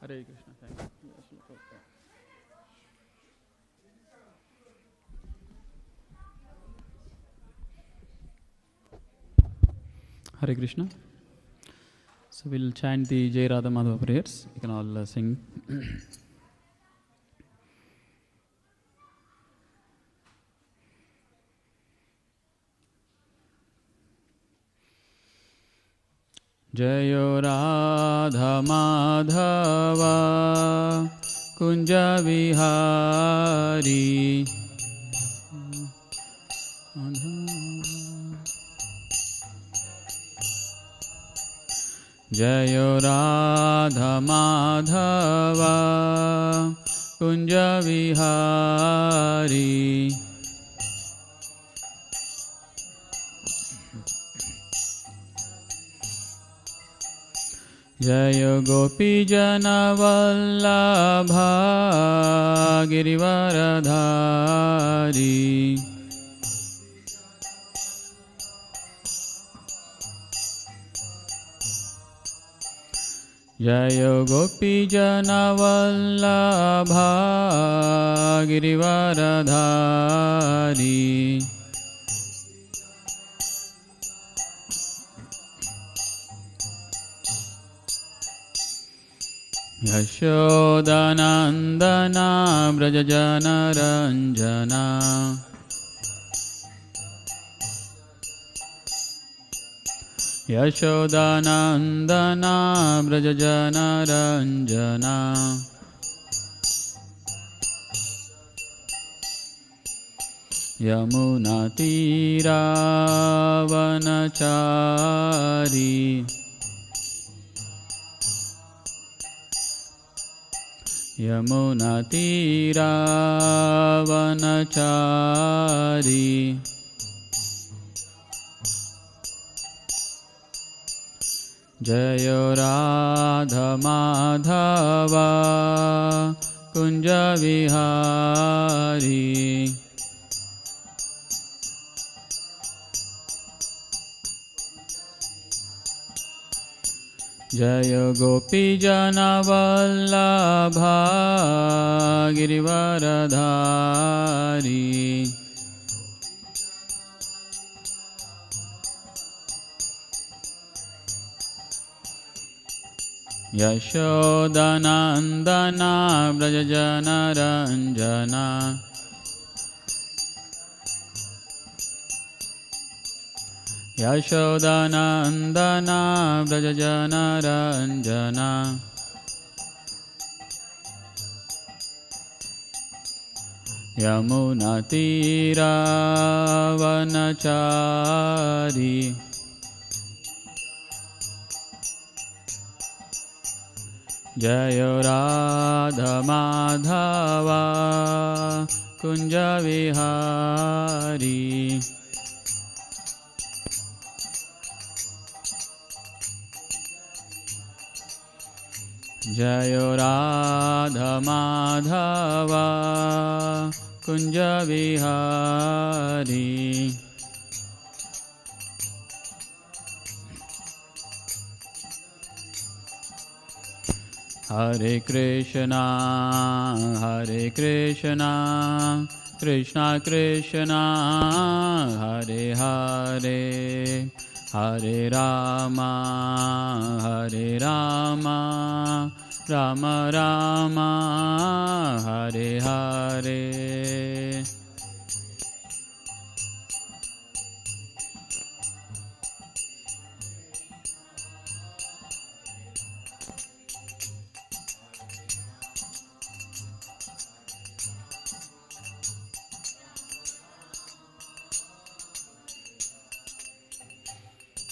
Hare Krishna. Thank you. Hare Krishna. So we'll chant the Jai Radha Madhava prayers. You can all sing. Jayo Radha Madhava Kunja Vihari Jayo Radha Madhava Kunja Vihari Jayo Gopi Jana Vallabha Girivaradhari Jayo Gopi Jana Vallabha Girivaradhari Yashodanandana Brajajana Ranjana Yashodanandana Brajajana Ranjana Yamuna Tira Vanachari Yamuna Tira Vanachari Jayo Radha Madhava Kunja Vihari Jayo Gopi Jana Vallabha Girivaradhari Yashodanandana Brajajana Ranjana Yashodanandana Brajajana Ranjana Yamuna Tira Vanachari Jayo Radha Madhava Kunja Vihari Jayo Radha Madhava Kunja Vihari Hare Krishna Krishna Krishna Hare Hare Hare Rama Rama Rama Hare Hare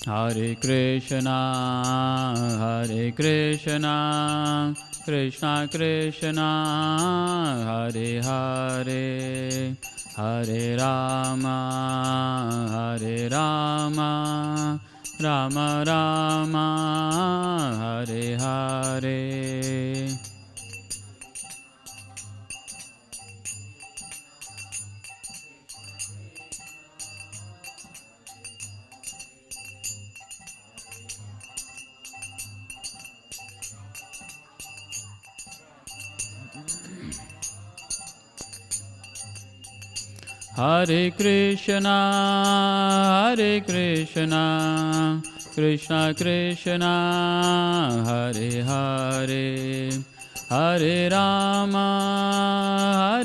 Hare Krishna Krishna Krishna Hare Hare Hare Rama Rama Rama Hare Hare Hare Krishna, Krishna Krishna, Hare Hare, Hare Rama,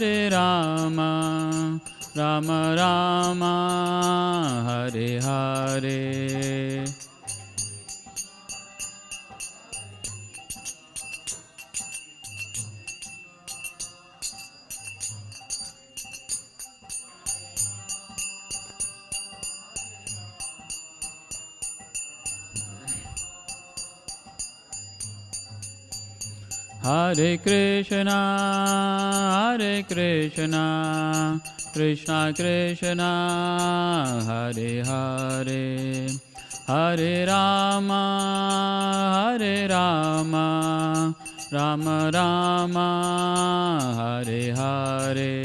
Rama Rama, Hare Hare. Hare Krishna, Krishna Krishna, Hare Hare, Hare Rama, Rama Rama, Hare Hare.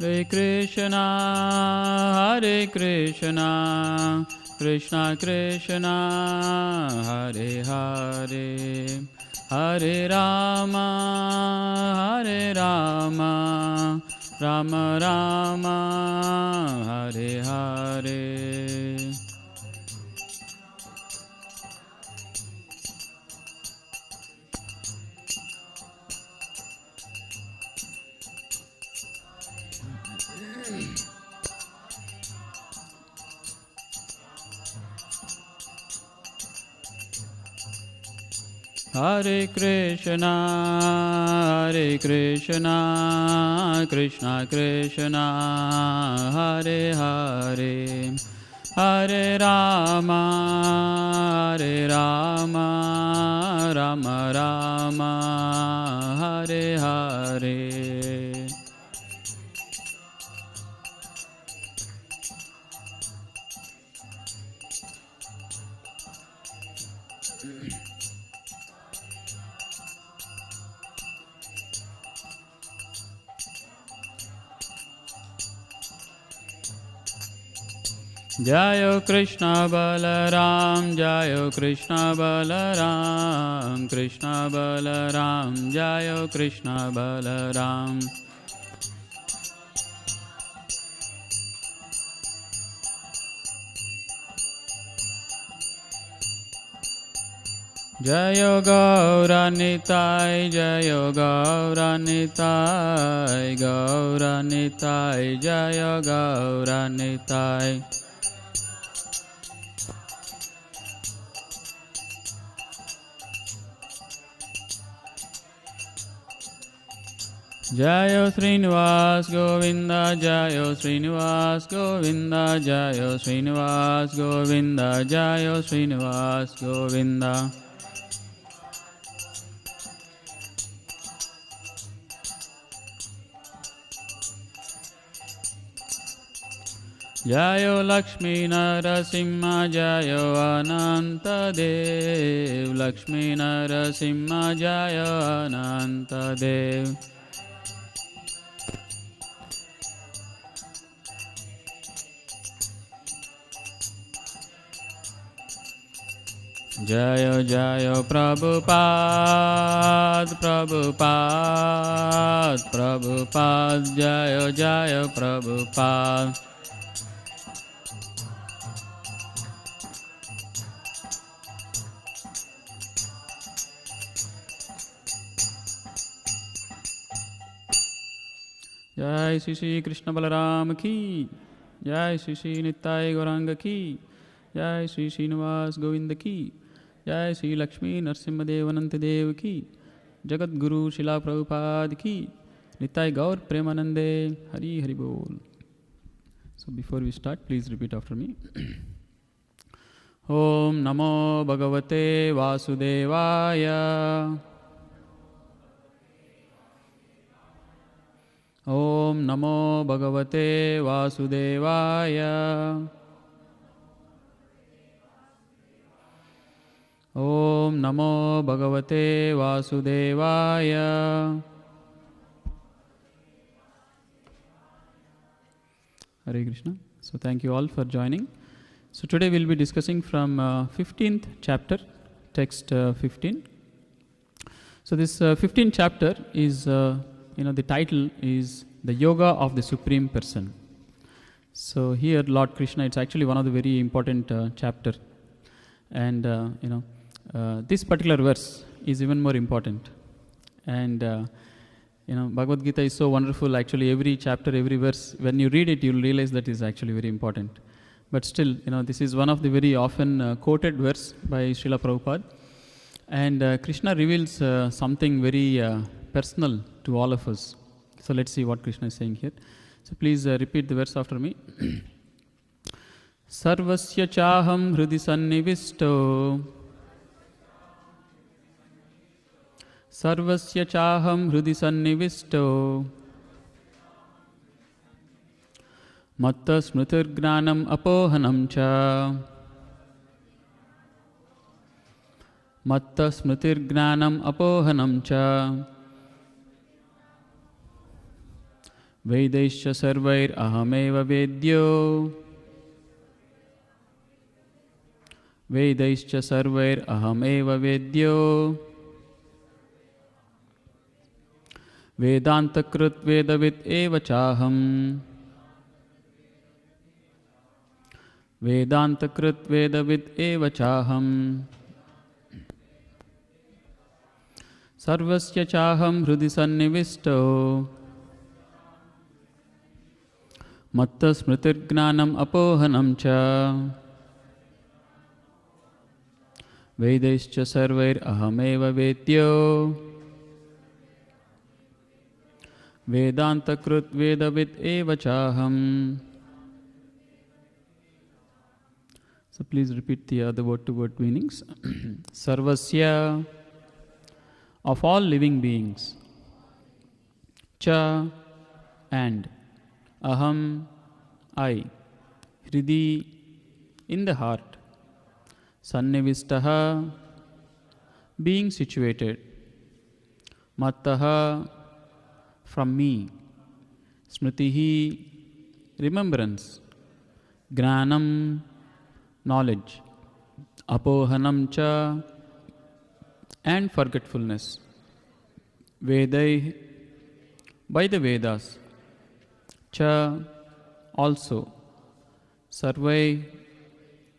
Hare Krishna, Krishna Krishna, Hare Hare, Hare Rama, Rama Rama, Hare Hare. Hare Krishna, Krishna Krishna, Hare Hare, Hare Rama, Rama Rama, Hare Hare. Jayo Krishna Balaram, Jayo Krishna Balaram, Krishna Balaram, Jayo Krishna Balaram. Jayo Gauranitai, Jayo Gauranitai, Gauranitai, Jayo Gauranitai. Jayo Srinivas Govinda, Jayo Srinivas Govinda, Jayo Srinivas Govinda, Jayo Srinivas Govinda. Jayo Lakshmi Narasimha, Jayo Ananta Dev, Lakshmi Narasimha, Jayo Ananta Dev. Jayo Jayo Prabhupada, Prabhupada, Prabhupada, Jayo Jayo Prabhupada. Jai Shri Shri Krishna Balaram ki, Jai Shri Shri Nittai Gauranga ki, Jai Shri Srinivas Govinda ki, Jai Shri Lakshmi Narasimha Ananta Dev ki, Jagat Guru Shila Prabhupada ki, Nittai Gaur Premanande, Hari Hari Bol. So before we start, please repeat after me. Om Namo Bhagavate Vasudevaya. Om Namo Bhagavate Vasudevaya. Om Namo Bhagavate Vasudevaya. Hare Krishna. So thank you all for joining. So today we'll be discussing from 15th chapter, text 15. So this 15th chapter is, the title is The Yoga of the Supreme Person. So here Lord Krishna, it's actually one of the very important chapter. And, this particular verse is even more important. And, Bhagavad Gita is so wonderful. Actually, every chapter, every verse, when you read it, you'll realize that is actually very important. But still, this is one of the very often quoted verse by Srila Prabhupada. And Krishna reveals something very personal to all of us. So let's see what Krishna is saying here. So please repeat the verse after me. Sarvasya chaham hridi sannivisto. Sarvasya chaham hridi sannivisto. Matta smritir gnanam apohanam cha. Matta smritir gnanam apohanam cha. Vedaisya sarvair ahameva vedyo. Vedaisya sarvair ahameva vedyo. Vedanta krut vedavit eva chaham. Vedanta krut vedavit eva chaham. Sarvasya chaham hridi sannivisto. Matta smritir gnanam apohanam cha. Vedaischa sarvair ahameva vedyo. Vedanta krut vedavit eva chaham. So please repeat the other word-to-word meanings. Sarvasya, of all living beings. Cha, and. Aham, I. Hridi, in the heart. Sannivistaha, being situated. Mattaha, from me. Smritihi, remembrance. Gnanam, knowledge. Apohanam cha, and forgetfulness. Vedai, by the Vedas. Cha, also. Sarvai,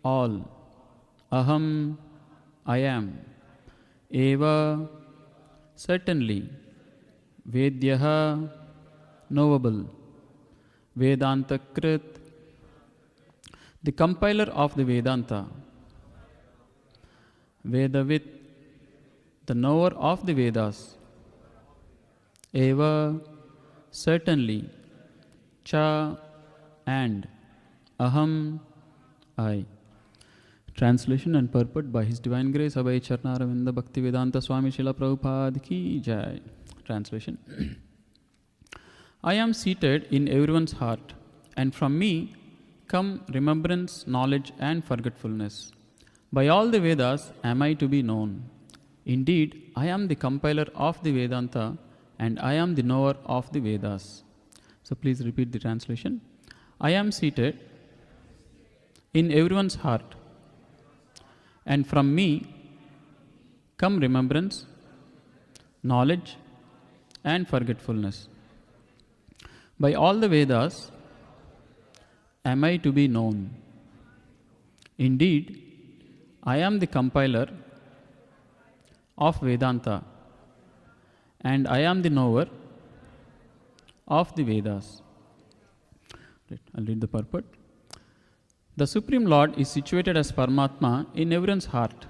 all. Aham, I am. Eva, certainly. Vedyaha, knowable. Vedanta krit, the compiler of the Vedanta. Vedavit, the knower of the Vedas. Eva, certainly. Cha, and. Aham, I. Translation and purport by His Divine Grace Abhay Charnaravinda Bhakti Vedanta Swami Srila Prabhupada Ki Jai. Translation. I am seated in everyone's heart, and from me come remembrance, knowledge, and forgetfulness. By all the Vedas am I to be known. Indeed, I am the compiler of the Vedanta, and I am the knower of the Vedas. So please repeat the translation. I am seated in everyone's heart, and from me come remembrance, knowledge, and forgetfulness. By all the Vedas am I to be known. Indeed, I am the compiler of Vedanta, and I am the knower of the Vedas. I'll read the purport. The Supreme Lord is situated as Paramatma in everyone's heart,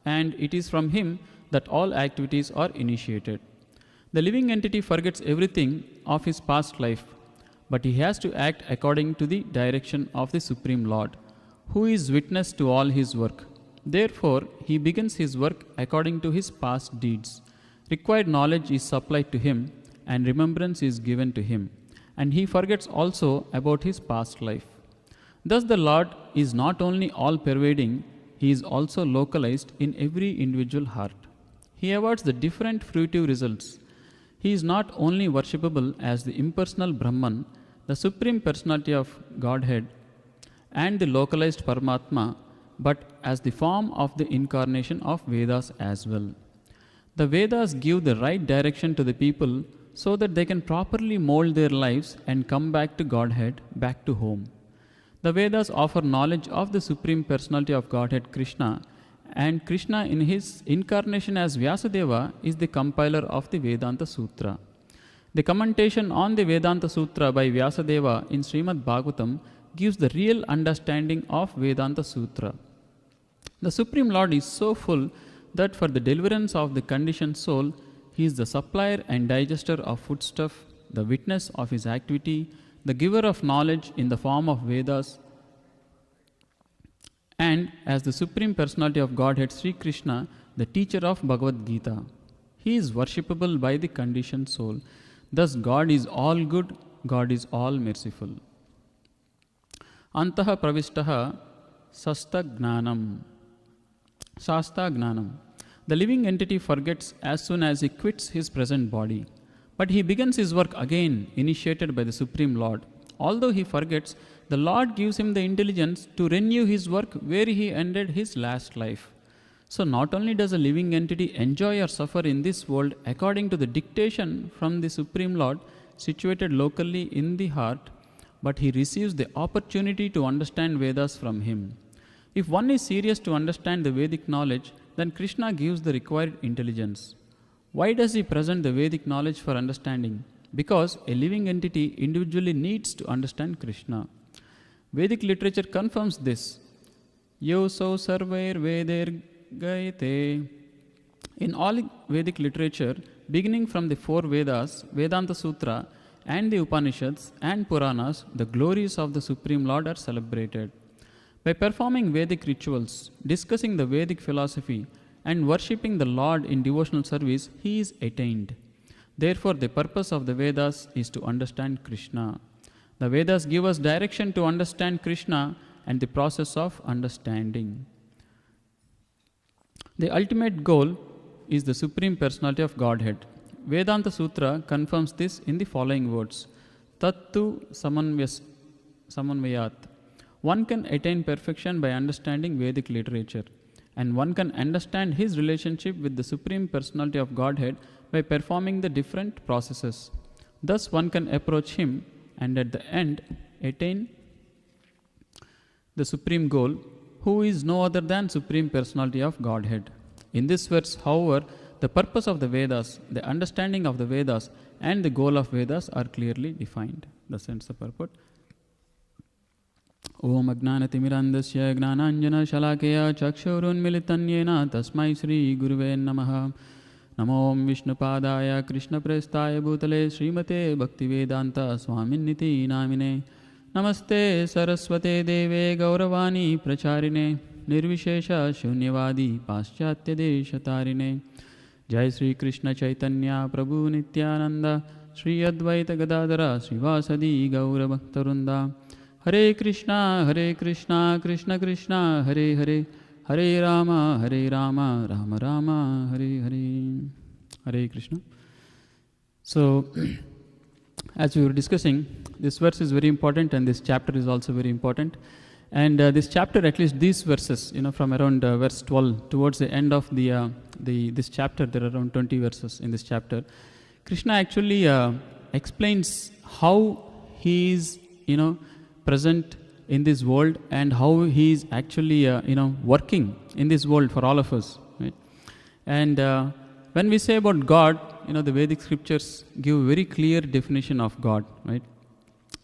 and it is from Him that all activities are initiated. The living entity forgets everything of his past life, but he has to act according to the direction of the Supreme Lord, who is witness to all his work. Therefore, he begins his work according to his past deeds. Required knowledge is supplied to him, and remembrance is given to him, and he forgets also about his past life. Thus the Lord is not only all-pervading, he is also localized in every individual heart. He awards the different fruitive results. He is not only worshipable as the impersonal Brahman, the Supreme Personality of Godhead, and the localized Paramatma, but as the form of the incarnation of Vedas as well. The Vedas give the right direction to the people so that they can properly mold their lives and come back to Godhead, back to home. The Vedas offer knowledge of the Supreme Personality of Godhead Krishna, and Krishna in his incarnation as Vyasadeva is the compiler of the Vedanta Sutra. The commentation on the Vedanta Sutra by Vyasadeva in Srimad Bhagavatam gives the real understanding of Vedanta Sutra. The Supreme Lord is so full that for the deliverance of the conditioned soul, he is the supplier and digester of foodstuff, the witness of his activity, the giver of knowledge in the form of Vedas, and as the Supreme Personality of Godhead Sri Krishna, the teacher of Bhagavad Gita. He is worshipable by the conditioned soul. Thus God is all good, God is all merciful. Antaha pravishtaha sasta gnanam. Shasta gnanam. The living entity forgets as soon as he quits his present body. But he begins his work again, initiated by the Supreme Lord. Although he forgets, the Lord gives him the intelligence to renew his work where he ended his last life. So not only does a living entity enjoy or suffer in this world according to the dictation from the Supreme Lord situated locally in the heart, but he receives the opportunity to understand Vedas from him. If one is serious to understand the Vedic knowledge, then Krishna gives the required intelligence. Why does he present the Vedic knowledge for understanding? Because a living entity individually needs to understand Krishna. Vedic literature confirms this. Yo so sarvair veder gayate. In all Vedic literature, beginning from the four Vedas, Vedanta Sutra, and the Upanishads and Puranas, the glories of the Supreme Lord are celebrated. By performing Vedic rituals, discussing the Vedic philosophy, and worshipping the Lord in devotional service, he is attained. Therefore, the purpose of the Vedas is to understand Krishna. The Vedas give us direction to understand Krishna and the process of understanding. The ultimate goal is the Supreme Personality of Godhead. Vedanta Sutra confirms this in the following words. Tattu samanvayat. One can attain perfection by understanding Vedic literature, and one can understand his relationship with the Supreme Personality of Godhead by performing the different processes. Thus one can approach him and at the end attain the supreme goal, who is no other than Supreme Personality of Godhead. In this verse, however, the purpose of the Vedas, the understanding of the Vedas, and the goal of Vedas are clearly defined. Thus ends the purport. Om Agnanatimirandasya Gnananjana Shalakaya Chakshurunmilitanyena Tasmai Shri Guruve Namaha. Namo Vishnupadaya Krishna Prestaya Bhutale Srimate Bhaktivedanta Swaminiti Namine. Namaste Saraswate Deve Gauravani Pracharine Nirvishesha Shunyavadi Paschatya Deshatarine. Jai Sri Krishna Chaitanya Prabhu Nityananda Sri Advaita Gadadara Srivasadi Gaura Bhaktarunda. Hare Krishna, Krishna Krishna, Hare Hare, Hare Rama, Rama Rama, Hare Hare. Hare Krishna. So, as we were discussing, this verse is very important and this chapter is also very important. And this chapter, at least these verses, from around verse 12 towards the end of this chapter, there are around 20 verses in this chapter. Krishna actually explains how he is, present in this world and how he is actually, working in this world for all of us. Right? And when we say about God, the Vedic scriptures give a very clear definition of God. Right?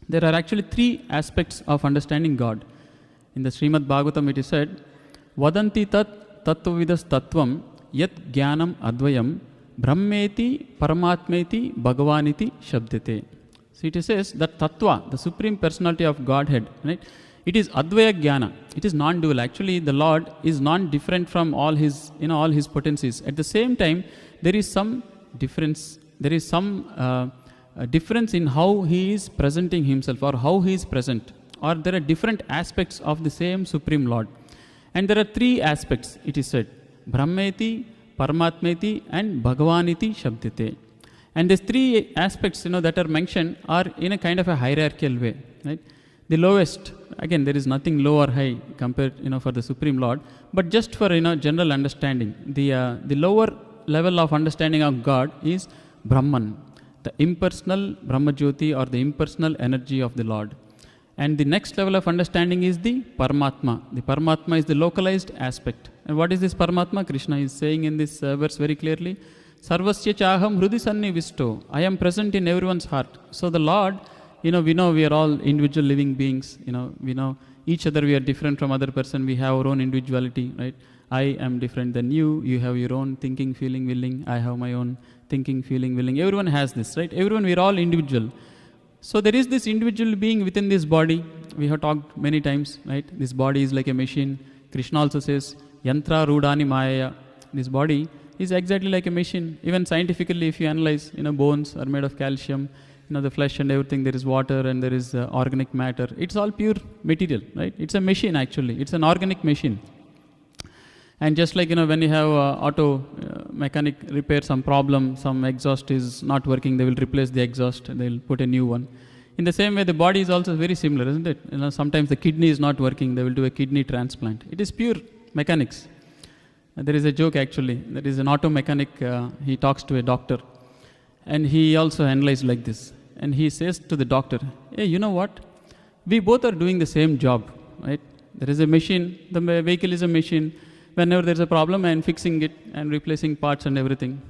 There are actually three aspects of understanding God. In the Srimad Bhagavatam it is said, Vadanti tat tattvavidas tattvam yat jnanam advayam brahmeti paramatmeti bhagavaniti shabdete. So it says that tattva, the Supreme Personality of Godhead, right? It is advaya jnana. It is non-dual. Actually, the Lord is non-different from all his, all his potencies. At the same time, there is some difference. There is some difference in how he is presenting himself or how he is present. Or there are different aspects of the same Supreme Lord. And there are three aspects, it is said. Brahmeti, Paramatmeti and Bhagavaniti Shabdite. And these three aspects, that are mentioned are in a kind of a hierarchical way, right? The lowest, again, there is nothing low or high compared, for the Supreme Lord, but just for, general understanding. The lower level of understanding of God is Brahman, the impersonal Brahmajyoti or the impersonal energy of the Lord. And the next level of understanding is the Paramatma. The Paramatma is the localized aspect. And what is this Paramatma? Krishna is saying in this verse very clearly, Sarvasya chaham hrudi sannivisto. I am present in everyone's heart. So the Lord, we know we are all individual living beings. We know each other, we are different from other person. We have our own individuality, right? I am different than you. You have your own thinking, feeling, willing. I have my own thinking, feeling, willing. Everyone has this, right? Everyone, we are all individual. So there is this individual being within this body. We have talked many times, right? This body is like a machine. Krishna also says, Yantra Rudani Maya. This body is exactly like a machine. Even scientifically, if you analyze, bones are made of calcium, the flesh and everything, there is water and there is organic matter. It's all pure material, right? It's a machine actually. It's an organic machine. And just like, when you have auto mechanic repair some problem, some exhaust is not working, they will replace the exhaust and they will put a new one. In the same way, the body is also very similar, isn't it? Sometimes the kidney is not working, they will do a kidney transplant. It is pure mechanics. There is a joke actually. There is an auto mechanic, he talks to a doctor and he also analyzes like this. And he says to the doctor, hey, you know what? We both are doing the same job, right? There is a machine, the vehicle is a machine. Whenever there's a problem, I am fixing it and replacing parts and everything.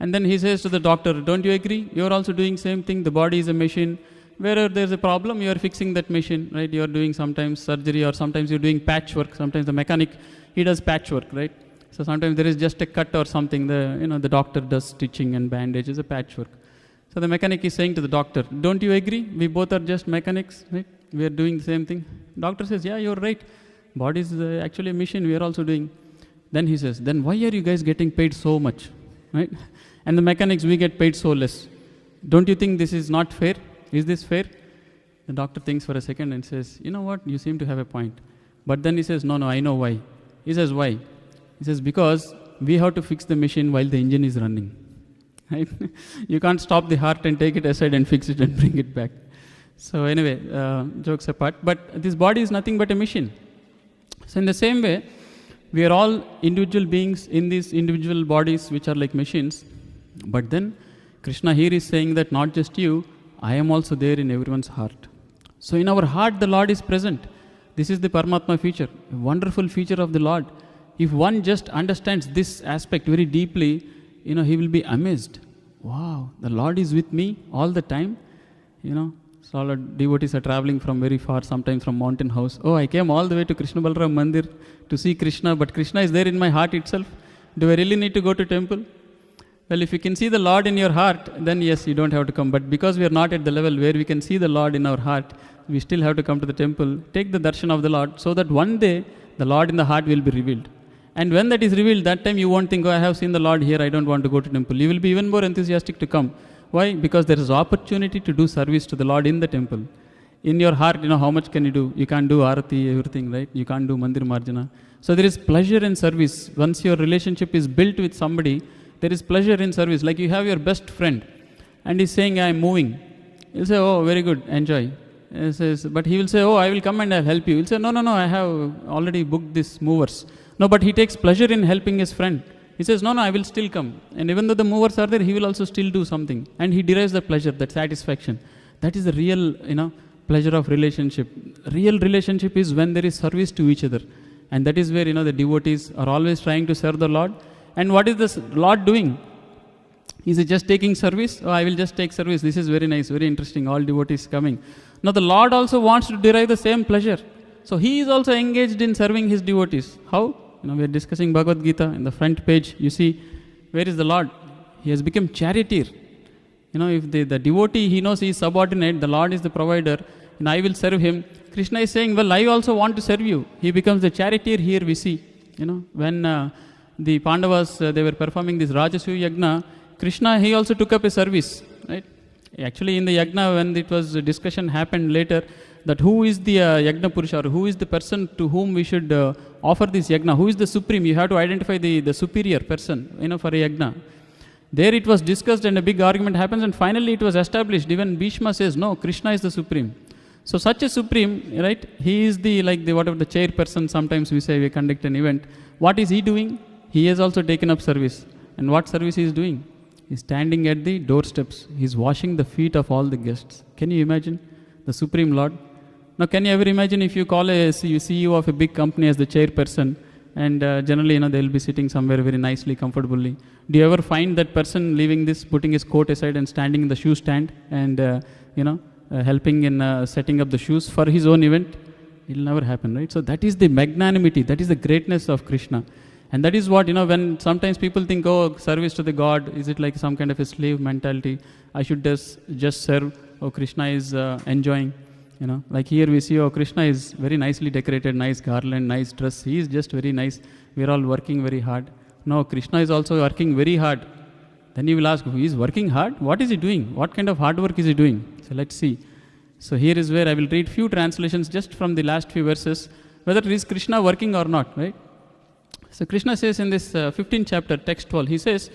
And then he says to the doctor, don't you agree? You're also doing same thing. The body is a machine. Wherever there's a problem, you're fixing that machine, right? You're doing sometimes surgery or sometimes you're doing patchwork. Sometimes the mechanic, he does patchwork, right? So sometimes there is just a cut or something. The doctor does stitching and bandage is a patchwork. So the mechanic is saying to the doctor, don't you agree? We both are just mechanics, right? We are doing the same thing. Doctor says, yeah, you're right. Body is actually a machine, we are also doing. Then he says, then why are you guys getting paid so much, right? And the mechanics, we get paid so less. Don't you think this is not fair? Is this fair? The doctor thinks for a second and says, you know what, you seem to have a point. But then he says, no, I know why. He says, why? He says, because we have to fix the machine while the engine is running. Right? You can't stop the heart and take it aside and fix it and bring it back. So anyway, jokes apart. But this body is nothing but a machine. So in the same way, we are all individual beings in these individual bodies which are like machines. But then Krishna here is saying that not just you, I am also there in everyone's heart. So in our heart, the Lord is present. This is the Paramatma feature, a wonderful feature of the Lord. If one just understands this aspect very deeply, he will be amazed. Wow, the Lord is with me all the time. So all our devotees are traveling from very far, sometimes from mountain house. Oh, I came all the way to Krishna Balaram Mandir to see Krishna, but Krishna is there in my heart itself. Do I really need to go to temple? Well, if you can see the Lord in your heart, then yes, you don't have to come. But because we are not at the level where we can see the Lord in our heart, we still have to come to the temple, take the darshan of the Lord, so that one day the Lord in the heart will be revealed. And when that is revealed, that time you won't think, oh, I have seen the Lord here, I don't want to go to temple. You will be even more enthusiastic to come. Why? Because there is opportunity to do service to the Lord in the temple. In your heart, how much can you do? You can't do arati, everything, right? You can't do mandir marjana. So there is pleasure in service. Once your relationship is built with somebody, there is pleasure in service. Like you have your best friend and he's saying, I am moving. He'll say, oh, very good, enjoy. He says, but he will say, oh, I will come and I'll help you. He'll say, no, I have already booked this movers. No, but he takes pleasure in helping his friend. He says, no, I will still come. And even though the movers are there, he will also still do something. And he derives the pleasure, that satisfaction. That is the real, pleasure of relationship. Real relationship is when there is service to each other. And that is where, the devotees are always trying to serve the Lord. And what is the Lord doing? Is he just taking service? Oh, I will just take service. This is very nice, very interesting. All devotees coming. Now the Lord also wants to derive the same pleasure. So he is also engaged in serving his devotees. How? We are discussing Bhagavad Gita. In the front page, you see, where is the Lord? He has become charioteer. If the devotee, he knows he is subordinate, the Lord is the provider, and I will serve him. Krishna is saying, well, I also want to serve you. He becomes the charioteer here, we see. When the Pandavas, they were performing this Rajasuya Yagna, Krishna, he also took up a service, right? Actually, in the yagna, when it was discussion happened later, that who is the yagna purusha, or who is the person to whom we should offer this yagna, who is the supreme, you have to identify the superior person, for a yagna. There it was discussed and a big argument happens, and finally it was established. Even Bhishma says, no, Krishna is the supreme. So such a supreme, right, he is the whatever the chairperson, sometimes we say we conduct an event. What is he doing? He has also taken up service. And what service he is doing? He is standing at the doorsteps. He is washing the feet of all the guests. Can you imagine? The Supreme Lord. Now, can you ever imagine if you call a CEO of a big company as the chairperson, and generally, they will be sitting somewhere very nicely, comfortably. Do you ever find that person leaving this, putting his coat aside and standing in the shoe stand and, helping in setting up the shoes for his own event? It will never happen, right? So that is the magnanimity, that is the greatness of Krishna. And that is what, when sometimes people think, oh, service to the God, is it like some kind of a slave mentality? I should just serve. Oh, Krishna is enjoying. Like here we see, oh, Krishna is very nicely decorated, nice garland, nice dress. He is just very nice. We are all working very hard. No, Krishna is also working very hard. Then you will ask, he is working hard? What is he doing? What kind of hard work is he doing? So let's see. So here is where I will read few translations just from the last few verses, whether is Krishna working or not, right? So Krishna says in this 15th chapter, text 12, he says,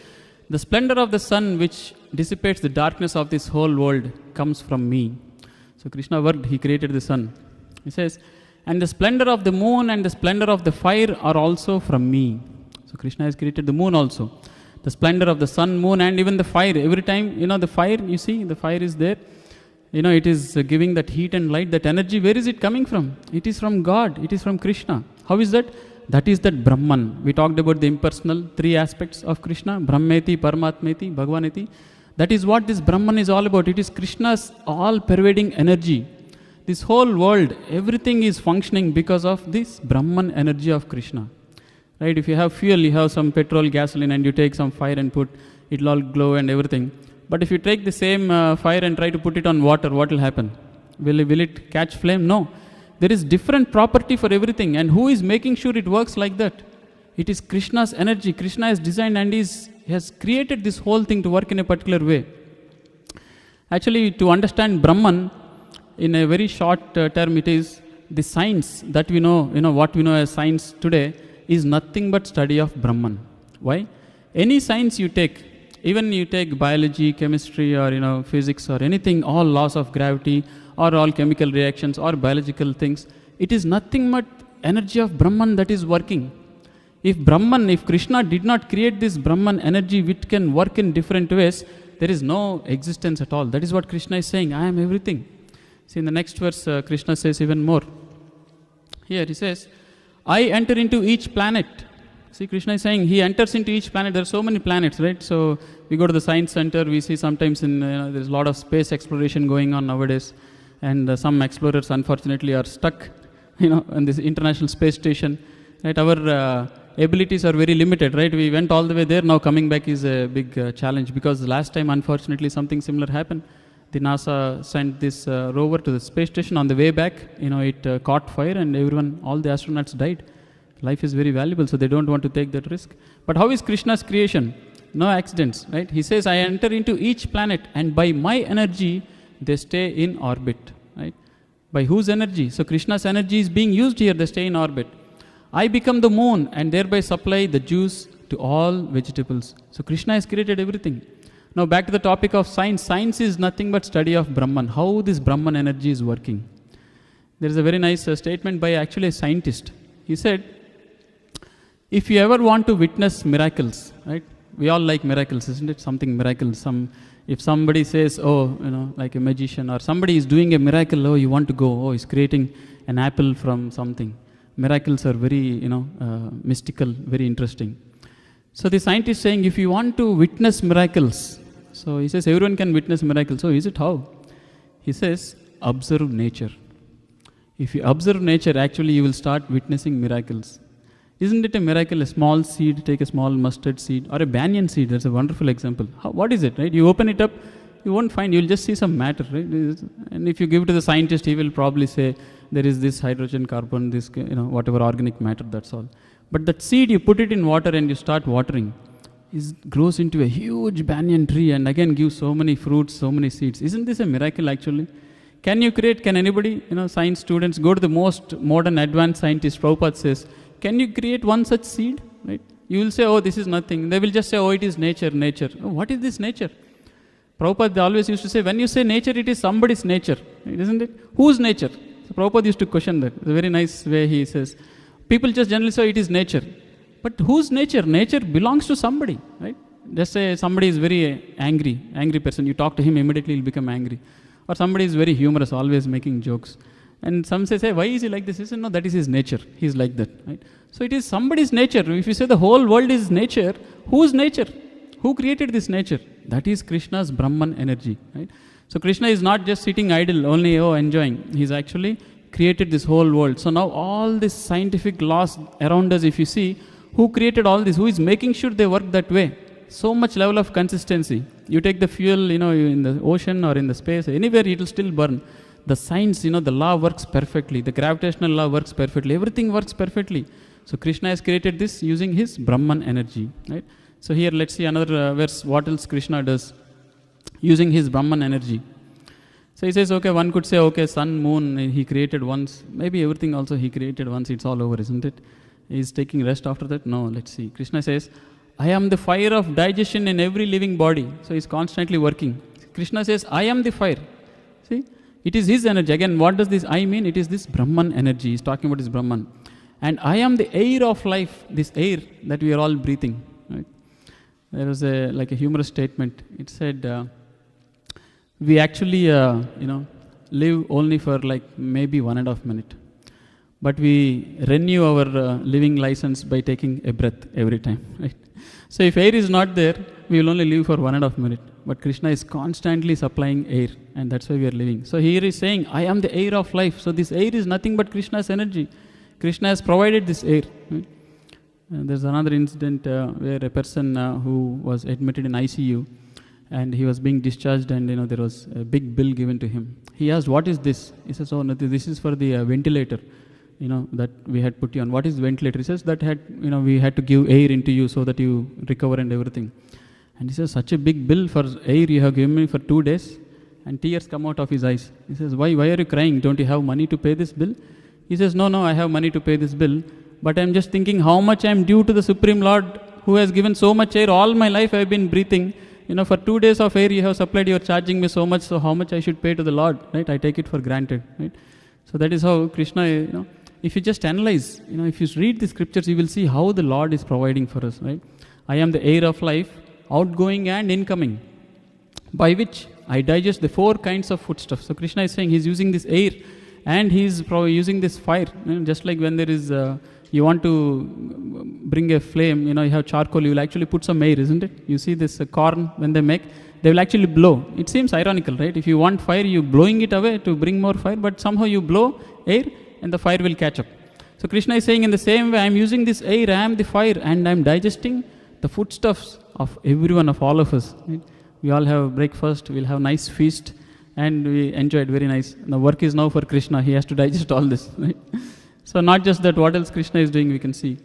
the splendor of the sun which dissipates the darkness of this whole world comes from me. So Krishna worked, he created the sun. He says, and the splendor of the moon and the splendor of the fire are also from me. So Krishna has created the moon also. The splendor of the sun, moon, and even the fire. Every time, the fire, you see, the fire is there. It is giving that heat and light, that energy. Where is it coming from? It is from God. It is from Krishna. How is that? That is that Brahman. We talked about the impersonal three aspects of Krishna. Brahmeti, Paramatmeti, Bhagavaneti. That is what this Brahman is all about. It is Krishna's all-pervading energy. This whole world, everything is functioning because of this Brahman energy of Krishna. Right? If you have fuel, you have some petrol, gasoline, and you take some fire and put, it will all glow and everything. But if you take the same fire and try to put it on water, what will happen? Will it catch flame? No. There is different property for everything. And who is making sure it works like that? It is Krishna's energy. Krishna has designed and has created this whole thing to work in a particular way. Actually, to understand Brahman, in a very short term, it is the science that we know, what we know as science today, is nothing but study of Brahman. Why? Any science you take, even you take biology, chemistry, or physics, or anything, all laws of gravity, or all chemical reactions, or biological things, it is nothing but energy of Brahman that is working. If Krishna did not create this Brahman energy which can work in different ways, there is no existence at all. That is what Krishna is saying, I am everything. See, in the next verse, Krishna says even more. Here he says, I enter into each planet. See, Krishna is saying he enters into each planet. There are so many planets, right? So we go to the science center, we see sometimes there's a lot of space exploration going on nowadays. And some explorers, unfortunately, are stuck, in this International Space Station. Right? Our abilities are very limited, right? We went all the way there. Now coming back is a big challenge, because last time, unfortunately, something similar happened. The NASA sent this rover to the space station. On the way back, it caught fire, and all the astronauts died. Life is very valuable, so they don't want to take that risk. But how is Krishna's creation? No accidents, right? He says, I enter into each planet, and by my energy, they stay in orbit, right? By whose energy? So Krishna's energy is being used here, they stay in orbit. I become the moon and thereby supply the juice to all vegetables. So Krishna has created everything. Now back to the topic of science. Science is nothing but study of Brahman, how this Brahman energy is working. There is a very nice statement by actually a scientist. He said, if you ever want to witness miracles, right? We all like miracles, isn't it? Something miracle. If somebody says, like a magician, or somebody is doing a miracle, you want to go, he's creating an apple from something. Miracles are very, mystical, very interesting. So the scientist is saying, if you want to witness miracles, so he says everyone can witness miracles. So is it how? He says, observe nature. If you observe nature, actually you will start witnessing miracles. Isn't it a miracle? A small seed, take a small mustard seed, or a banyan seed. That's a wonderful example. What is it, right? You open it up, you won't find, you'll just see some matter, right? And if you give it to the scientist, he will probably say, there is this hydrogen, carbon, this, whatever organic matter, that's all. But that seed, you put it in water and you start watering. it grows into a huge banyan tree and again gives so many fruits, so many seeds. Isn't this a miracle actually? Can anybody, science students, go to the most modern advanced scientist, Prabhupada says, can you create one such seed? Right? You will say, oh, this is nothing. They will just say, oh, it is nature. Oh, what is this nature? Prabhupada always used to say, when you say nature, it is somebody's nature, right? Isn't it? Whose nature? So Prabhupada used to question that. It's a very nice way he says. People just generally say it is nature. But whose nature? Nature belongs to somebody, right? Just say somebody is very angry person. You talk to him, immediately he'll become angry. Or somebody is very humorous, always making jokes. And some say, why is he like this? He says, no, that is his nature. He's like that, right? So it is somebody's nature. If you say the whole world is nature, whose nature? Who created this nature? That is Krishna's Brahman energy, right? So Krishna is not just sitting idle, only enjoying. He's actually created this whole world. So now all these scientific laws around us, if you see, who created all this? Who is making sure they work that way? So much level of consistency. You take the fuel, in the ocean or in the space, anywhere it will still burn. The science, the law works perfectly. The gravitational law works perfectly. Everything works perfectly. So Krishna has created this using his Brahman energy, right? So here let's see another verse. What else Krishna does using his Brahman energy? So he says, okay, one could say, okay, sun, moon, he created once. Maybe everything also he created once. It's all over, isn't it? He's taking rest after that? No, let's see. Krishna says, I am the fire of digestion in every living body. So he's constantly working. Krishna says, I am the fire. See, it is his energy. Again, what does this I mean? It is this Brahman energy. He's talking about this Brahman. And I am the air of life, this air that we are all breathing. Right? There was a humorous statement. It said, we actually, live only for maybe 1.5 minutes. But we renew our living license by taking a breath every time, right? So if air is not there, we will only live for 1.5 minutes. But Krishna is constantly supplying air, and that's why we are living. So here is saying, I am the air of life. So this air is nothing but Krishna's energy. Krishna has provided this air. Right? There's another incident where a person who was admitted in ICU, and he was being discharged, and there was a big bill given to him. He asked, what is this? He says, oh, no, this is for the ventilator. That we had put you on. What is ventilator? He says that we had to give air into you so that you recover and everything. And he says, such a big bill for air you have given me for 2 days, and tears come out of his eyes. He says, why are you crying? Don't you have money to pay this bill? He says, no, I have money to pay this bill, but I'm just thinking how much I'm due to the Supreme Lord who has given so much air. All my life I've been breathing. For 2 days of air you have supplied, you're charging me so much, so how much I should pay to the Lord, right? I take it for granted, right? So that is how Krishna, if you just analyze, if you read the scriptures, you will see how the Lord is providing for us, right? I am the air of life, outgoing and incoming, by which I digest the 4 kinds of foodstuff. So Krishna is saying he's using this air, and he's probably using this fire. Just like when there is, you want to bring a flame, you have charcoal, you will actually put some air, isn't it? You see this corn, when they make, they will actually blow. It seems ironical, right? If you want fire, you blowing it away to bring more fire, but somehow you blow air, and the fire will catch up. So Krishna is saying in the same way, I am using this air, I am the fire, and I am digesting the foodstuffs of everyone, of all of us. Right? We all have breakfast, we'll have nice feast, and we enjoy it very nice. The work is now for Krishna, he has to digest all this. Right? So not just that, what else Krishna is doing, we can see.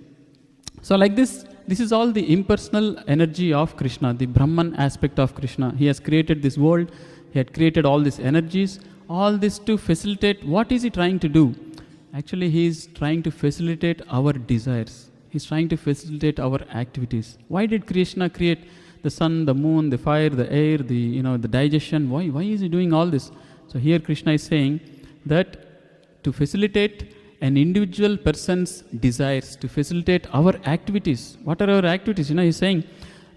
So like this is all the impersonal energy of Krishna, the Brahman aspect of Krishna. He has created this world, he had created all these energies, all this to facilitate. What is he trying to do? Actually, he is trying to facilitate our desires. He's trying to facilitate our activities. Why did Krishna create the sun, the moon, the fire, the air, the digestion? Why is he doing all this? So here Krishna is saying that to facilitate an individual person's desires, to facilitate our activities. What are our activities? He's saying,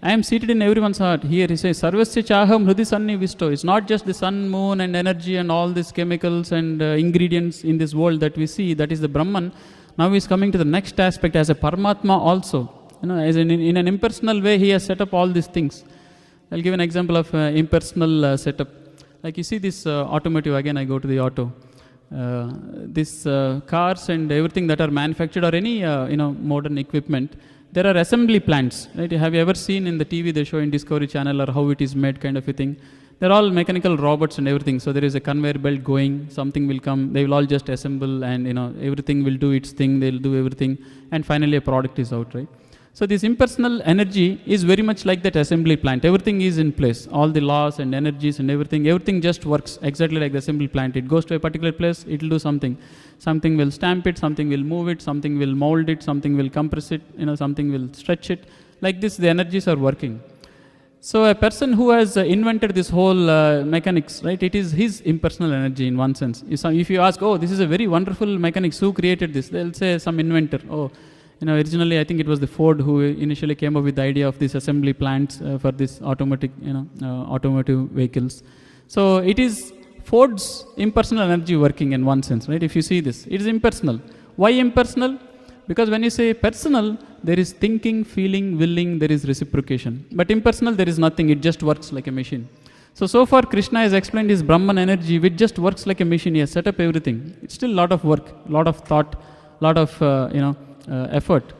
I am seated in everyone's heart. Here he says, Sarvasya chaham hrudi sannivisto. It's not just the sun, moon and energy and all these chemicals and ingredients in this world that we see, that is the Brahman. Now he's coming to the next aspect as a Paramatma also. As in an impersonal way, he has set up all these things. I'll give an example of impersonal setup. Like you see this automotive, again I go to the auto. This cars and everything that are manufactured or any modern equipment, there are assembly plants, right? Have you ever seen in the TV they show in Discovery Channel or how it is made kind of a thing? They're all mechanical robots and everything. So there is a conveyor belt going, something will come, they will all just assemble and everything will do its thing, they'll do everything and finally a product is out, right? So this impersonal energy is very much like that assembly plant. Everything is in place. All the laws and energies and everything just works exactly like the assembly plant. It goes to a particular place, it will do something. Something will stamp it, something will move it, something will mold it, something will compress it, something will stretch it. Like this, the energies are working. So a person who has invented this whole mechanics, right, it is his impersonal energy in one sense. If you ask, oh, this is a very wonderful mechanics, who created this? They'll say some inventor. Oh, originally I think it was the Ford who initially came up with the idea of these assembly plants for this automatic, automotive vehicles. So it is Ford's impersonal energy working in one sense, right? If you see this, it is impersonal. Why impersonal? Because when you say personal, there is thinking, feeling, willing, there is reciprocation. But impersonal, there is nothing, it just works like a machine. So far Krishna has explained his Brahman energy, which just works like a machine. He has set up everything. It's still a lot of work, a lot of thought, a lot of, effort.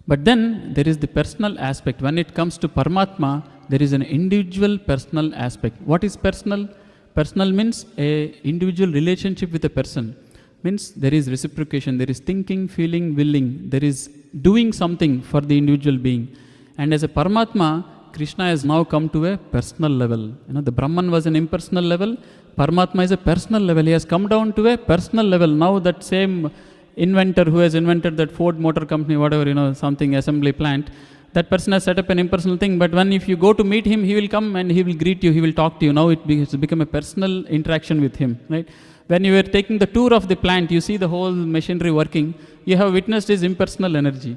But then there is the personal aspect. When it comes to Paramatma, there is an individual personal aspect. What is personal? Personal means a individual relationship with a person. Means there is reciprocation, there is thinking, feeling, willing, there is doing something for the individual being. And as a Paramatma, Krishna has now come to a personal level. The Brahman was an impersonal level, Paramatma is a personal level. He has come down to a personal level. Now that same inventor who has invented that Ford Motor Company, whatever, something assembly plant, that person has set up an impersonal thing, but if you go to meet him, he will come and he will greet you, he will talk to you. Now it has become a personal interaction with him, right? When you were taking the tour of the plant, you see the whole machinery working, you have witnessed his impersonal energy.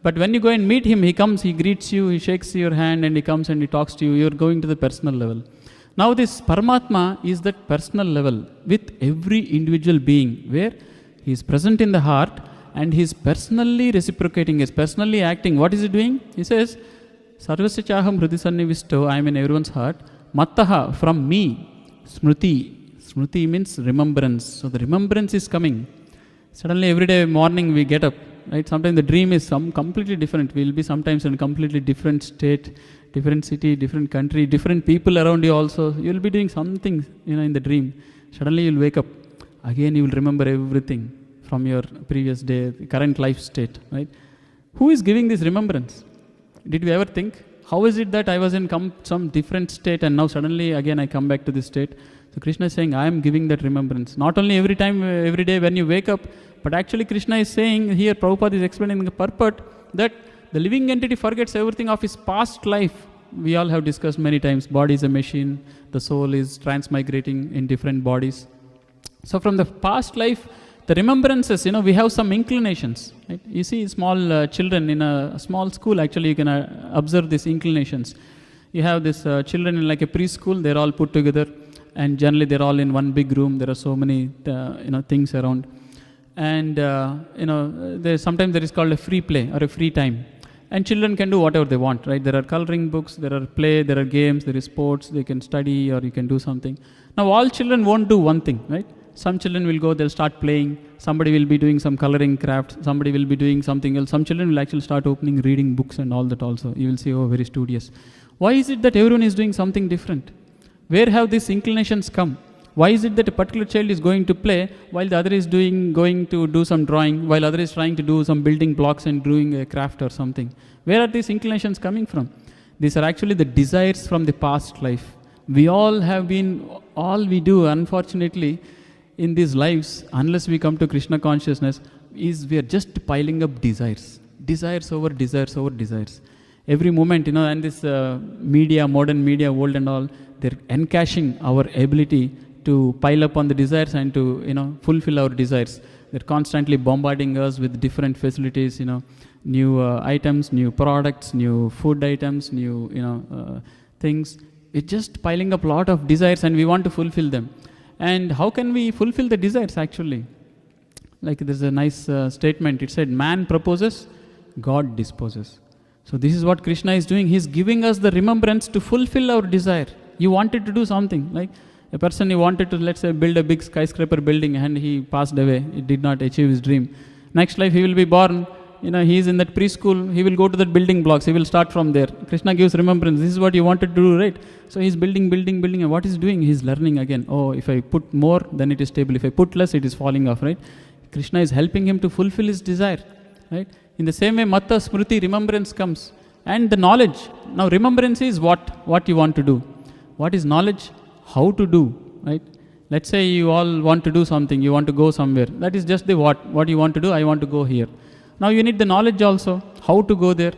But when you go and meet him, he comes, he greets you, he shakes your hand and he comes and he talks to you, you are going to the personal level. Now this Paramatma is that personal level with every individual being, where he is present in the heart and he is personally reciprocating, he is personally acting. What is he doing? He says, Sarvasya chaham hridi sannivisto, I am in everyone's heart. Mattaha, from me, smriti. Smriti means remembrance. So the remembrance is coming. Suddenly every day morning we get up, right? Sometimes the dream is completely different. We will be sometimes in a completely different state, different city, different country, different people around you also. You will be doing something, in the dream. Suddenly you will wake up. Again you will remember everything from your previous day, current life state, right? Who is giving this remembrance? Did we ever think? How is it that I was in some different state and now suddenly again I come back to this state? So Krishna is saying, I am giving that remembrance. Not only every time, every day when you wake up, but actually Krishna is saying here, Prabhupada is explaining the purport that the living entity forgets everything of his past life. We all have discussed many times, body is a machine, the soul is transmigrating in different bodies. So from the past life, the remembrances, we have some inclinations. Right? You see small children in a small school, actually you can observe these inclinations. You have this children in like a preschool, they're all put together. And generally they're all in one big room. There are so many, things around. And, sometimes there is called a free play or a free time. And children can do whatever they want, right? There are coloring books, there are play, there are games, there is sports, they can study or you can do something. Now all children won't do one thing, right? Some children will go, they'll start playing. Somebody will be doing some coloring craft. Somebody will be doing something else. Some children will actually start reading books and all that also. You will see, oh, very studious. Why is it that everyone is doing something different? Where have these inclinations come? Why is it that a particular child is going to play while the other is going to do some drawing, while other is trying to do some building blocks and doing a craft or something? Where are these inclinations coming from? These are actually the desires from the past life. We all we do, unfortunately, in these lives, unless we come to Krishna consciousness, is we are just piling up desires. Desires over desires over desires. Every moment, and this media, modern media world and all, they're encashing our ability to pile up on the desires and to, fulfill our desires. They're constantly bombarding us with different facilities, new items, new products, new food items, new, things. It's just piling up a lot of desires and we want to fulfill them. And how can we fulfill the desires actually? Like there's a nice statement. It said, man proposes, God disposes. So this is what Krishna is doing. He's giving us the remembrance to fulfill our desire. You wanted to do something, like a person he wanted to, let's say, build a big skyscraper building and he passed away. He did not achieve his dream. Next life he will be born, he is in that preschool, he will go to that building blocks, he will start from there. Krishna gives remembrance. This is what you wanted to do, right? So he's building, and what he's doing? He's learning again. Oh, if I put more, then it is stable. If I put less, it is falling off, right? Krishna is helping him to fulfill his desire, right? In the same way, Matta Smriti, remembrance comes. And the knowledge. Now remembrance is what you want to do. What is knowledge? How to do, right? Let's say you all want to do something, you want to go somewhere. That is just the what you want to do, I want to go here. Now you need the knowledge also, how to go there,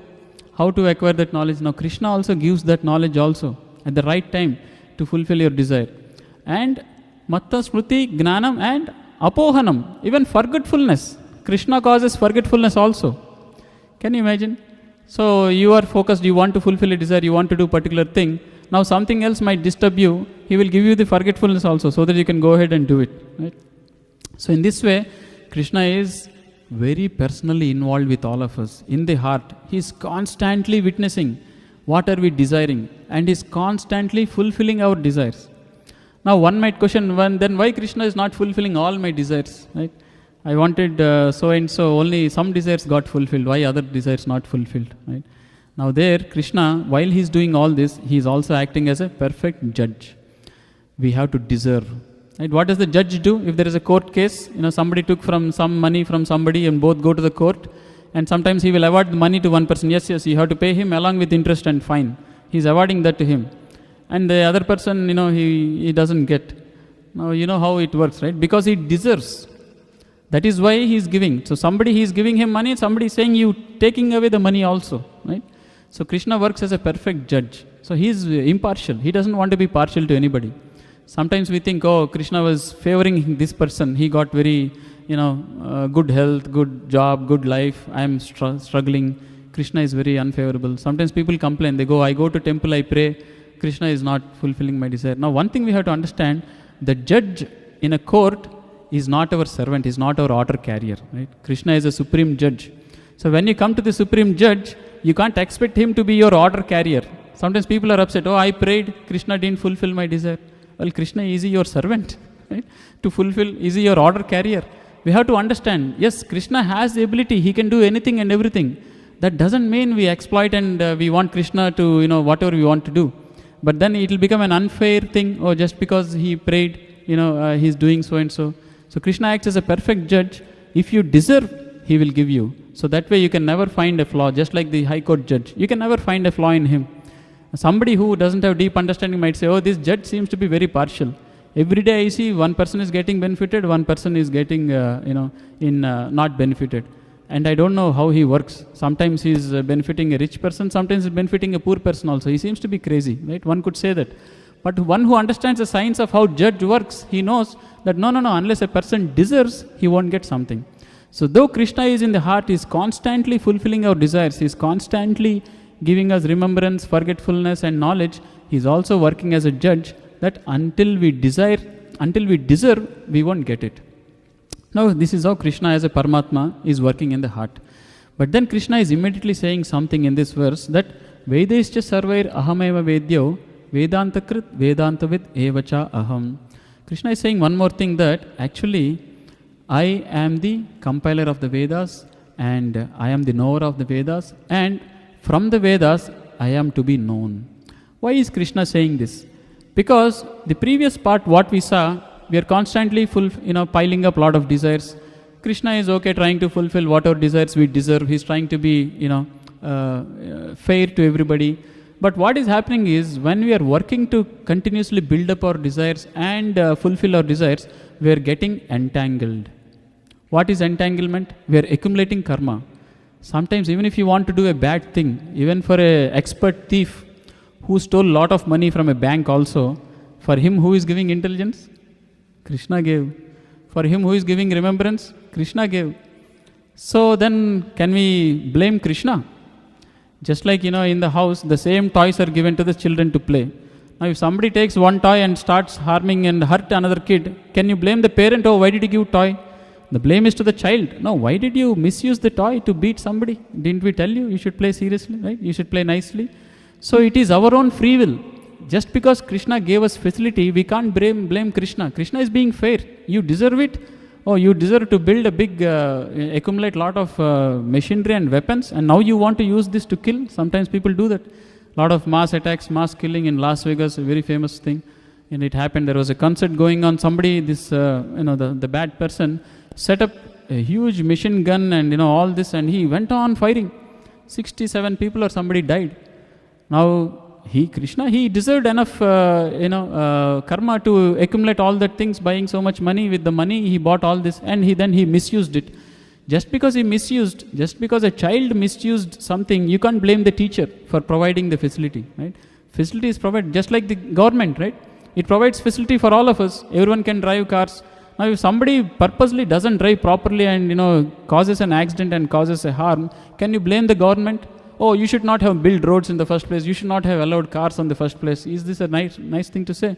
how to acquire that knowledge. Now Krishna also gives that knowledge also at the right time to fulfill your desire. And Matta Smriti, Gnanam and Apohanam, even forgetfulness. Krishna causes forgetfulness also. Can you imagine? So you are focused, you want to fulfill a desire, you want to do particular thing. Now something else might disturb you, he will give you the forgetfulness also so that you can go ahead and do it. Right? So in this way, Krishna is very personally involved with all of us. In the heart, he is constantly witnessing what are we desiring and is constantly fulfilling our desires. Now one might question, then why Krishna is not fulfilling all my desires? Right? I wanted so and so, only some desires got fulfilled. Why other desires not fulfilled? Right? Now there, Krishna, while he is doing all this, he is also acting as a perfect judge. We have to deserve. Right? What does the judge do? If there is a court case, somebody took some money from somebody and both go to the court, and sometimes he will award the money to one person. Yes, you have to pay him along with interest and fine. He is awarding that to him. And the other person, he doesn't get. Now you know how it works, right? Because he deserves. That is why he is giving. So somebody he is giving him money, somebody is saying you taking away the money also, right? So Krishna works as a perfect judge. So he is impartial. He doesn't want to be partial to anybody. Sometimes we think, Krishna was favoring this person. He got very, good health, good job, good life. I am struggling. Krishna is very unfavorable. Sometimes people complain. They go, I go to temple, I pray. Krishna is not fulfilling my desire. Now one thing we have to understand, the judge in a court is not our servant, is not our order carrier. Right? Krishna is a supreme judge. So when you come to the supreme judge, you can't expect him to be your order carrier. Sometimes people are upset, I prayed, Krishna didn't fulfill my desire. Well, Krishna is your servant, right? To fulfill, is he your order carrier? We have to understand, yes, Krishna has the ability, he can do anything and everything. That doesn't mean we exploit and we want Krishna to, whatever we want to do. But then it will become an unfair thing, just because he prayed, he's doing so and so. So Krishna acts as a perfect judge. If you deserve, he will give you. So that way you can never find a flaw, just like the high court judge. You can never find a flaw in him. Somebody who doesn't have deep understanding might say, this judge seems to be very partial. Every day I see one person is getting benefited, one person is getting, not benefited. And I don't know how he works. Sometimes he is benefiting a rich person, sometimes he is benefiting a poor person also. He seems to be crazy, right? One could say that. But one who understands the science of how judge works, he knows that no, unless a person deserves, he won't get something. So though Krishna is in the heart, he is constantly fulfilling our desires, he is constantly giving us remembrance, forgetfulness and knowledge, he is also working as a judge that until we deserve, we won't get it. Now this is how Krishna as a Paramatma is working in the heart. But then Krishna is immediately saying something in this verse that Vedescha sarvair ahameva vedyo Vedantakrit Vedantavid evacha aham. Krishna is saying one more thing, that actually I am the compiler of the Vedas and I am the knower of the Vedas, and from the Vedas I am to be known. Why is Krishna saying this? Because the previous part what we saw, we are constantly piling up a lot of desires. Krishna is trying to fulfill whatever desires we deserve. He is trying to be fair to everybody. But what is happening is, when we are working to continuously build up our desires and fulfill our desires, we are getting entangled. What is entanglement? We are accumulating karma. Sometimes even if you want to do a bad thing, even for an expert thief who stole a lot of money from a bank also, for him who is giving intelligence? Krishna gave. For him who is giving remembrance? Krishna gave. So then can we blame Krishna? Just like, in the house, the same toys are given to the children to play. Now, if somebody takes one toy and starts harming and hurt another kid, can you blame the parent? Why did you give toy? The blame is to the child. No, why did you misuse the toy to beat somebody? Didn't we tell you should play seriously, right? You should play nicely. So it is our own free will. Just because Krishna gave us facility, we can't blame Krishna. Krishna is being fair. You deserve it. You deserve to build a big, accumulate a lot of machinery and weapons, and now you want to use this to kill. Sometimes people do that. A lot of mass attacks, mass killing in Las Vegas, a very famous thing. And it happened, there was a concert going on. Somebody, the bad person, set up a huge machine gun and all this, and he went on firing. 67 people or somebody died. Now, Krishna, he deserved enough, karma to accumulate all that things, buying so much money. With the money, he bought all this, and then he misused it. Just because a child misused something, you can't blame the teacher for providing the facility, right? Facility is provided, just like the government, right? It provides facility for all of us. Everyone can drive cars. Now, if somebody purposely doesn't drive properly and, causes an accident and causes a harm, can you blame the government? Oh, you should not have built roads in the first place. You should not have allowed cars in the first place. Is this a nice thing to say?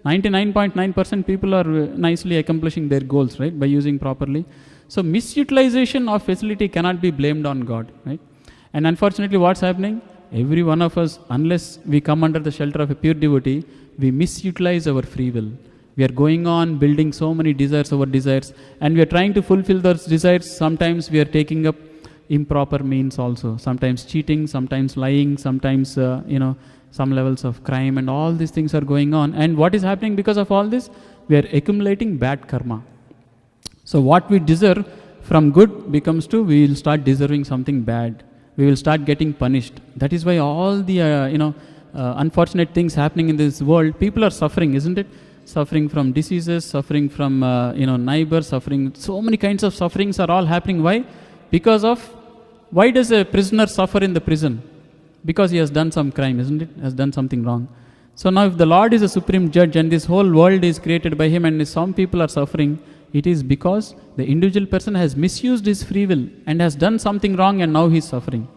99.9% people are nicely accomplishing their goals, right, by using properly. So misutilization of facility cannot be blamed on God, right? And unfortunately, what's happening? Every one of us, unless we come under the shelter of a pure devotee, we misutilize our free will. We are going on building so many desires over desires, and we are trying to fulfill those desires. Sometimes we are taking up improper means also. Sometimes cheating, sometimes lying, sometimes, some levels of crime, and all these things are going on. And what is happening because of all this? We are accumulating bad karma. So what we deserve from good becomes to, we will start deserving something bad. We will start getting punished. That is why all the, unfortunate things happening in this world, people are suffering, isn't it? Suffering from diseases, suffering from, neighbors, suffering, so many kinds of sufferings are all happening. Why? Because of, why does a prisoner suffer in the prison? Because he has done some crime, isn't it? Has done something wrong. So now if the Lord is a supreme judge and this whole world is created by him and some people are suffering, it is because the individual person has misused his free will and has done something wrong, and now he is suffering.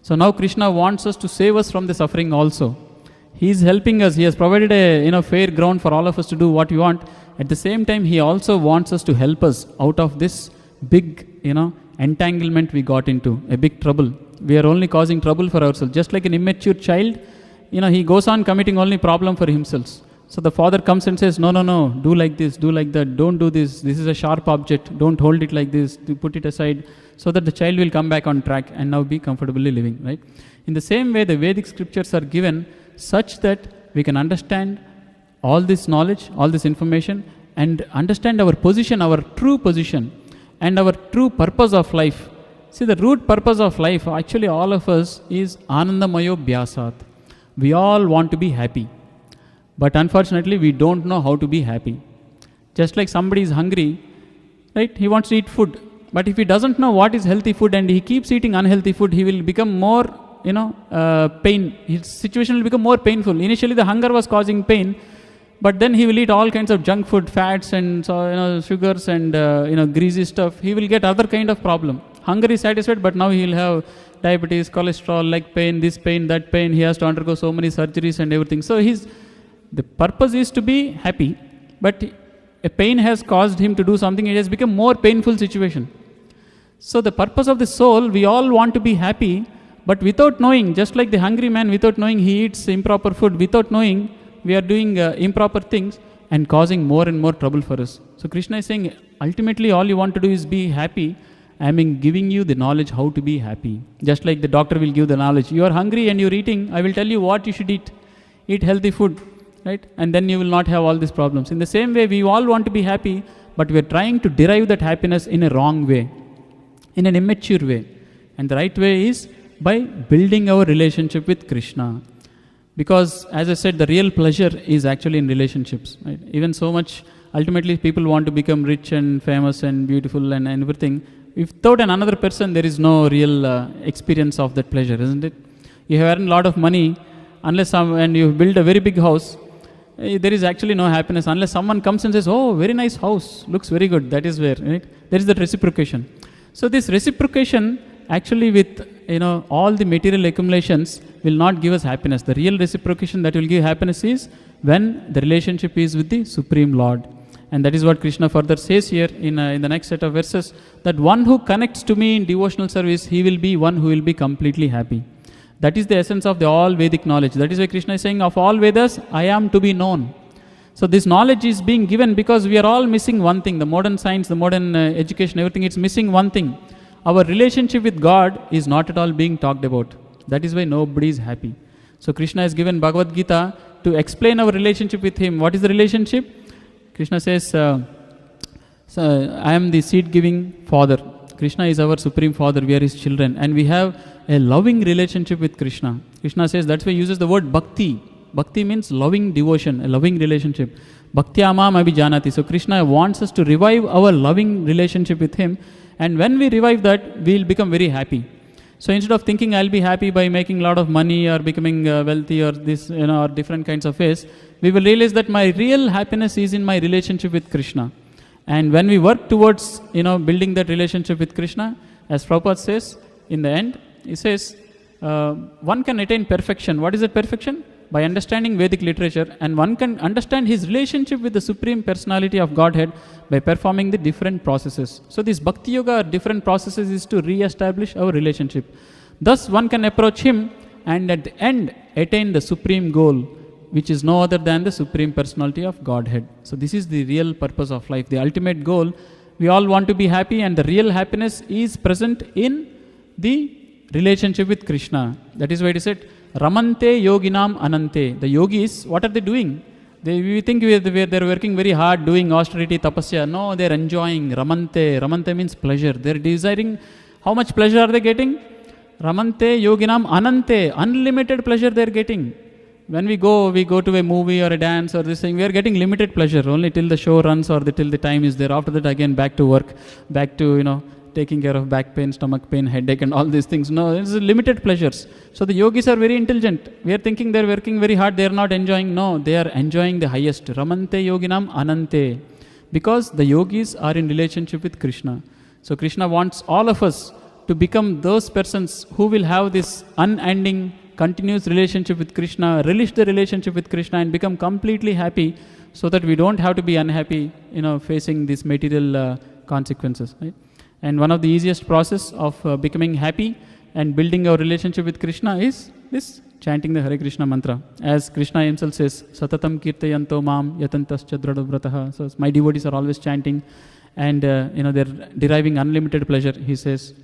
So now Krishna wants us to save us from the suffering also. He is helping us. He has provided a fair ground for all of us to do what we want. At the same time, he also wants us to help us out of this big, entanglement we got into, a big trouble. We are only causing trouble for ourselves. Just like an immature child, he goes on committing only problem for himself. So the father comes and says, no, do like this, do like that, don't do this. This is a sharp object. Don't hold it like this. Put it aside, so that the child will come back on track and now be comfortably living, right? In the same way, the Vedic scriptures are given such that we can understand all this knowledge, all this information, and understand our position, our true position, and our true purpose of life. See, the root purpose of life, actually all of us, is Anandamayo Bhyasat. We all want to be happy. But unfortunately, we don't know how to be happy. Just like somebody is hungry, right? He wants to eat food. But if he doesn't know what is healthy food and he keeps eating unhealthy food, he will become more, pain. His situation will become more painful. Initially, the hunger was causing pain, but then he will eat all kinds of junk food, fats and sugars and greasy stuff. He will get other kind of problem. Hunger is satisfied, but now he will have diabetes, cholesterol, leg pain, this pain, that pain. He has to undergo so many surgeries and everything. So the purpose is to be happy, but a pain has caused him to do something. It has become more painful situation. So the purpose of the soul, we all want to be happy, but without knowing, just like the hungry man, without knowing he eats improper food, without knowing we are doing improper things and causing more and more trouble for us. So Krishna is saying, ultimately all you want to do is be happy. I am giving you the knowledge how to be happy. Just like the doctor will give the knowledge. You are hungry and you are eating, I will tell you what you should eat. Eat healthy food, right? And then you will not have all these problems. In the same way, we all want to be happy, but we are trying to derive that happiness in a wrong way, in an immature way. And the right way is by building our relationship with Krishna. Because, as I said, the real pleasure is actually in relationships, right? Even so much, ultimately people want to become rich and famous and beautiful and everything. Without another person, there is no real experience of that pleasure, isn't it? You have earned a lot of money, and you build a very big house, there is actually no happiness unless someone comes and says, oh, very nice house, looks very good. That is where, right? There is that reciprocation. So this reciprocation actually with all the material accumulations will not give us happiness. The real reciprocation that will give happiness is when the relationship is with the Supreme Lord. And that is what Krishna further says here in the next set of verses, that one who connects to me in devotional service, he will be one who will be completely happy. That is the essence of the all Vedic knowledge. That is why Krishna is saying, of all Vedas, I am to be known. So this knowledge is being given because we are all missing one thing. The modern science, the modern education, everything, it's missing one thing. Our relationship with God is not at all being talked about. That is why nobody is happy. So Krishna has given Bhagavad Gita to explain our relationship with Him. What is the relationship? Krishna says, So I am the seed-giving Father. Krishna is our Supreme Father. We are His children. And we have a loving relationship with Krishna. Krishna says, that's why he uses the word bhakti. Bhakti means loving devotion, a loving relationship. Bhaktyamam abhijanati. So Krishna wants us to revive our loving relationship with Him. And when we revive that, we will become very happy. So instead of thinking I'll be happy by making a lot of money or becoming wealthy or this, or different kinds of ways, we will realize that my real happiness is in my relationship with Krishna. And when we work towards, building that relationship with Krishna, as Prabhupada says, in the end, he says, one can attain perfection. What is that perfection? By understanding Vedic literature, and one can understand his relationship with the Supreme Personality of Godhead by performing the different processes. So this Bhakti Yoga, different processes, is to re-establish our relationship. Thus one can approach Him and at the end attain the supreme goal, which is no other than the Supreme Personality of Godhead. So this is the real purpose of life, the ultimate goal. We all want to be happy, and the real happiness is present in the relationship with Krishna. That is why it is said, Ramante yoginam anante. The yogis, what are they doing? We think they're working very hard, doing austerity, tapasya. No, they're enjoying. Ramante. Ramante means pleasure. They're desiring. How much pleasure are they getting? Ramante yoginam anante. Unlimited pleasure they're getting. When we go to a movie or a dance or this thing, we are getting limited pleasure only till the show runs or till the time is there. After that, again back to work, back to taking care of back pain, stomach pain, headache, and all these things. No, it's limited pleasures. So the yogis are very intelligent. We are thinking they're working very hard, they are not enjoying. No, they are enjoying the highest. Ramante yoginam anante. Because the yogis are in relationship with Krishna. So Krishna wants all of us to become those persons who will have this unending, continuous relationship with Krishna, relish the relationship with Krishna, and become completely happy, so that we don't have to be unhappy, facing these material consequences. Right? And one of the easiest process of becoming happy and building our relationship with Krishna is this chanting the Hare Krishna mantra. As Krishna himself says, Satatam kirtayanto mam yatantascha dradvrataha. So my devotees are always chanting, and they're deriving unlimited pleasure, he says.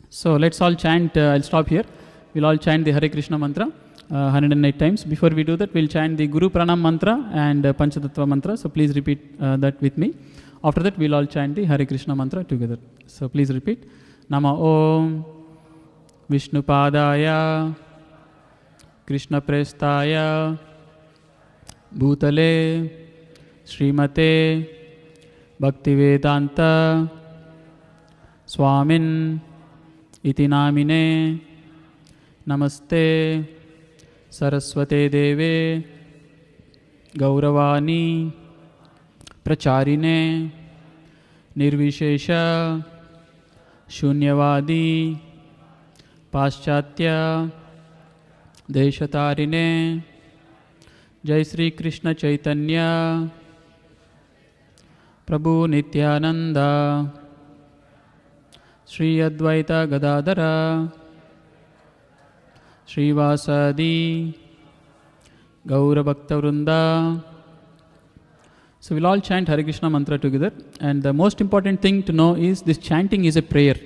So let's all chant. I'll stop here. We'll all chant the Hare Krishna mantra 108 times. Before we do that, we'll chant the Guru Pranam mantra and Panchatattva mantra. So please repeat that with me. After that, we'll all chant the Hare Krishna mantra together. So please repeat. Nama Om Vishnupadaya Krishna Prestaya Bhutale Srimate Bhaktivedanta Swamin Iti Namine Namaste Saraswate Deve Gauravani Pracharine Nirvishesha Shunyavadi Paschatya Deshatarine Jai Sri Krishna Chaitanya Prabhu Nityananda Sri Advaita Gadadara Sri Vasadi Gaura Bhakta Vrinda. So we'll all chant Hare Krishna mantra together. And the most important thing to know is this chanting is a prayer.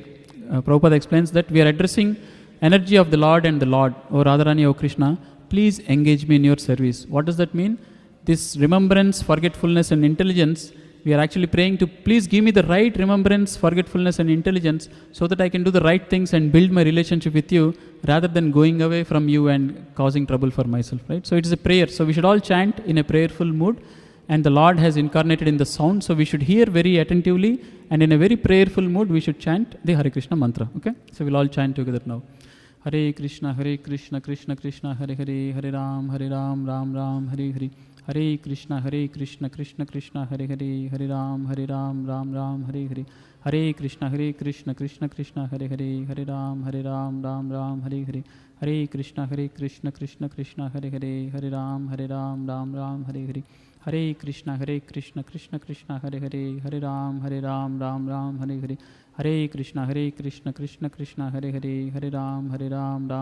Prabhupada explains that we are addressing energy of the Lord and the Lord. O Radharani, O Krishna, please engage me in your service. What does that mean? This remembrance, forgetfulness and intelligence, we are actually praying to please give me the right remembrance, forgetfulness and intelligence, so that I can do the right things and build my relationship with you, rather than going away from you and causing trouble for myself. Right? So it is a prayer. So we should all chant in a prayerful mood. And the Lord has incarnated in the sound, so we should hear very attentively, and in a very prayerful mood we should chant the Hare Krishna mantra. Okay? So we'll all chant together now. Hare Krishna, Krishna Krishna, Hare Hare, Hare Ram, Ram Ram, Hare Hare. Hare Krishna, Krishna Krishna, Hare Hare, Hare Ram, Ram Ram, Hare Hare. Hare Krishna, Krishna Krishna, Hare Hare, Hare Ram, Ram, Hare Hare. Hare Krishna, Krishna Krishna, Hare Hare, Hare Ram, Ram, Hare Hare. Hare Krishna, Krishna Krishna, Hare Hare, Hare Ram, Ram, Hare Hare. Hare Krishna, Krishna Krishna, Hare Hare, Hare Ram,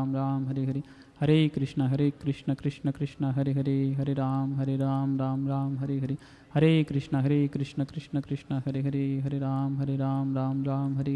Ram, Hare Hare. Hare Krishna, Krishna Krishna, Hare Hare, Hare Ram, Ram, Hare Hare. Hare Krishna, Krishna Krishna, Hare Hare, Hare Ram, Ram, Hare Hare.